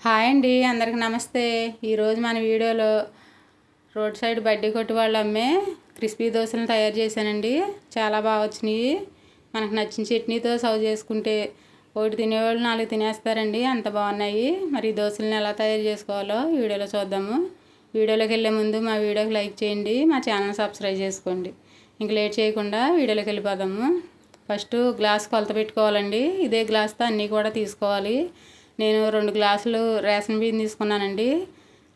Hi అండి, అందరికి నమస్తే. ఈరోజు మన వీడియోలో రోడ్ సైడ్ బడ్డీ కొట్టు వాళ్ళు అమ్మే క్రిస్పీ దోశలను తయారు చేశానండి. చాలా బాగా వచ్చినాయి. మనకు నచ్చిన చట్నీతో సర్వ్ చేసుకుంటే ఒకటి తినేవాళ్ళు 4 తినేస్తారండి, అంత బాగున్నాయి. మరి ఈ దోశలను ఎలా తయారు చేసుకోవాలో వీడియోలో చూద్దాము. వీడియోలోకి వెళ్ళే ముందు మా వీడియోకి లైక్ చేయండి, మా ఛానల్ సబ్స్క్రైబ్ చేసుకోండి. ఇంక లేట్ చేయకుండా వీడియోలోకి వెళ్ళిపోదాము. ఫస్ట్ గ్లాస్ కొలత పెట్టుకోవాలండి. ఇదే గ్లాస్తో అన్నీ కూడా తీసుకోవాలి. నేను 2 గ్లాసులు రేషన్ బియ్యం తీసుకున్నానండి.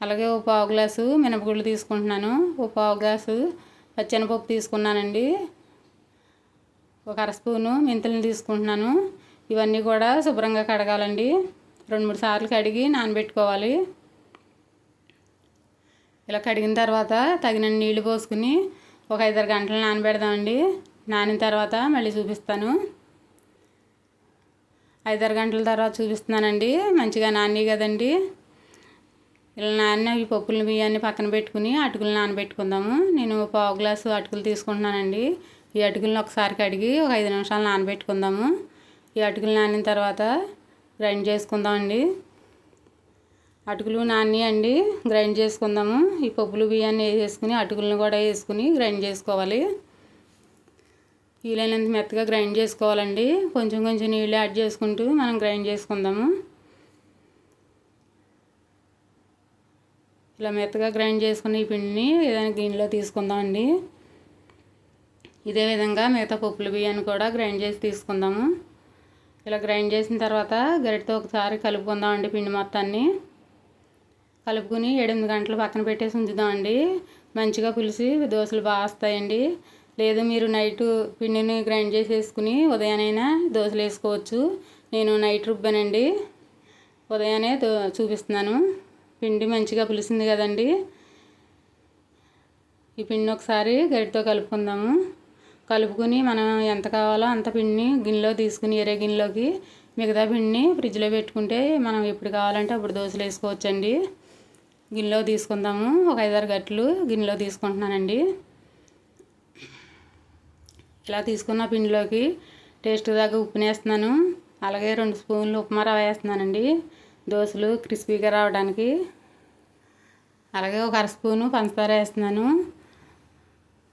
అలాగే ఒక పావు గ్లాసు మినపగుళ్ళు తీసుకుంటున్నాను. ఒక పావు గ్లాసు పచ్చెనపప్పు తీసుకున్నానండి. ఒక అర స్పూను మెంతులను తీసుకుంటున్నాను. ఇవన్నీ కూడా శుభ్రంగా కడగాలండి. 2-3 సార్లు కడిగి నానబెట్టుకోవాలి. ఇలా కడిగిన తర్వాత తగినన్ని నీళ్లు పోసుకుని ఒక 5-6 గంటలు నానబెడదామండి. నానిన తర్వాత మళ్ళీ చూపిస్తాను. 5-6 గంటల తర్వాత చూపిస్తున్నానండి. మంచిగా నాని కదండి. ఇలా నాన్న ఈ పప్పుల బియ్యాన్ని పక్కన పెట్టుకుని అటుకులు నానబెట్టుకుందాము. నేను పావు గ్లాసు అటుకులు తీసుకుంటున్నానండి. ఈ అటుకులను ఒకసారి కడిగి ఒక 5 నిమిషాలు నానబెట్టుకుందాము. ఈ అటుకులు నానిన తర్వాత గ్రైండ్ చేసుకుందామండి. అటుకులు నాని అండి, గ్రైండ్ చేసుకుందాము. ఈ పప్పులు బియ్యాన్ని వేసేసుకుని అటుకులను కూడా వేసుకుని గ్రైండ్ చేసుకోవాలి. వీలైనంత మెత్తగా గ్రైండ్ చేసుకోవాలండి. కొంచెం కొంచెం నీళ్ళు యాడ్ చేసుకుంటూ మనం గ్రైండ్ చేసుకుందాము. ఇలా మెత్తగా గ్రైండ్ చేసుకుని ఈ పిండిని ఏదైనా గిన్నెలో తీసుకుందామండి. ఇదే విధంగా మిగతా పప్పుల బియ్యాన్ని కూడా గ్రైండ్ చేసి తీసుకుందాము. ఇలా గ్రైండ్ చేసిన తర్వాత గరిటతో ఒకసారి కలుపుకుందామండి. పిండి మొత్తాన్ని కలుపుకుని 7-8 గంటలు పక్కన పెట్టేసి ఉంచుదామండి. మంచిగా పులిసి దోశలు బాగా వస్తాయండి. లేదు మీరు నైట్ పిండిని గ్రైండ్ చేసేసుకుని ఉదయానైనా దోశలు వేసుకోవచ్చు. నేను నైట్ రుబ్బానండి, ఉదయాన్నే చూపిస్తున్నాను. పిండి మంచిగా పులిసింది కదండి. ఈ పిండిని ఒకసారి గరిటతో కలుపుకుందాము. కలుపుకుని మనం ఎంత కావాలో అంత పిండిని గిన్నెలో తీసుకుని వేరే గిన్నెలోకి మిగతా పిండిని ఫ్రిడ్జ్లో పెట్టుకుంటే మనం ఎప్పుడు కావాలంటే అప్పుడు దోశలు వేసుకోవచ్చండి. గిన్నెలో తీసుకుందాము. ఒక 5-6 గంటలు గిన్నెలో తీసుకుంటున్నానండి. ఇలా తీసుకున్న పిండిలోకి టేస్ట్ దాకా ఉప్పుని వేస్తున్నాను. అలాగే 2 స్పూన్లు ఉప్మా రవ్వ వేస్తున్నానండి, దోశలు క్రిస్పీగా రావడానికి. అలాగే ఒక అర స్పూను పంచదార వేస్తున్నాను.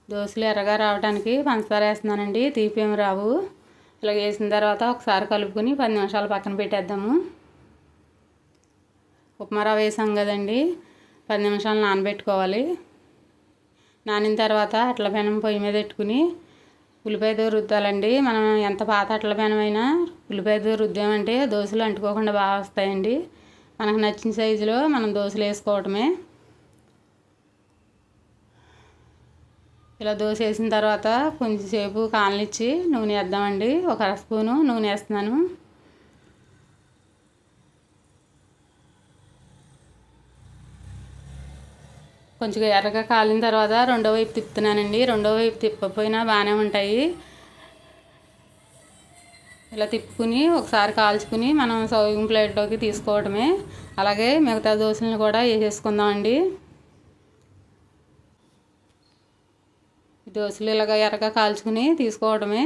దోశలు ఎర్రగా రావడానికి పంచదార వేస్తున్నానండి, తీపి ఏమి రావు. ఇలా వేసిన తర్వాత ఒకసారి కలుపుకొని 10 నిమిషాలు పక్కన పెట్టేద్దాము. ఉప్మా రవ్వ వేసాం కదండి, 10 నిమిషాలు నానబెట్టుకోవాలి. నానిన తర్వాత అట్ల పెనం పొయ్యి మీద పెట్టుకుని ఉల్లిపాయతో రుద్దాలండి. మనం ఎంత పాత అట్ల పెనమైనా ఉల్లిపాయతో రుద్దామంటే దోశలు అంటుకోకుండా బాగా వస్తాయండి. మనకు నచ్చిన సైజులో మనం దోశలు వేసుకోవటమే. ఇలా దోశ వేసిన తర్వాత కొంచెంసేపు కాలనిచ్చి నూనె వేద్దామండి. ఒక అర స్పూను నూనె వేస్తున్నాను. కొంచెం ఎర్రగా కాలిన తర్వాత రెండో వైపు తిప్పుతున్నానండి. రెండో వైపు తిప్పకపోయినా బాగానే ఉంటాయి. ఇలా తిప్పుకుని ఒకసారి కాల్చుకుని మనం సర్వింగ్ ప్లేట్లోకి తీసుకోవడమే. అలాగే మిగతా దోశలను కూడా వేసేసుకుందామండి. దోశలు ఇలాగ ఎర్రగా కాల్చుకుని తీసుకోవడమే.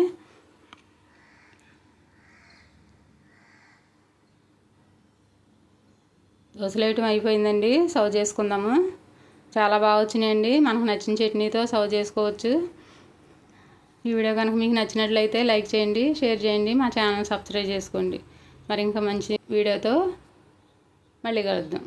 దోశలు వేయటం అయిపోయిందండి, సర్వ్ చేసుకుందాము. చాలా బాగా వచ్చినాయండి. మనకు నచ్చిన చట్నీతో సర్వ్ చేసుకోవచ్చు. ఈ వీడియో కనుక మీకు నచ్చినట్లయితే లైక్ చేయండి, షేర్ చేయండి, మా ఛానల్ సబ్స్క్రైబ్ చేసుకోండి. మరి ఇంకా మంచి వీడియోతో మళ్ళీ కలుద్దాం.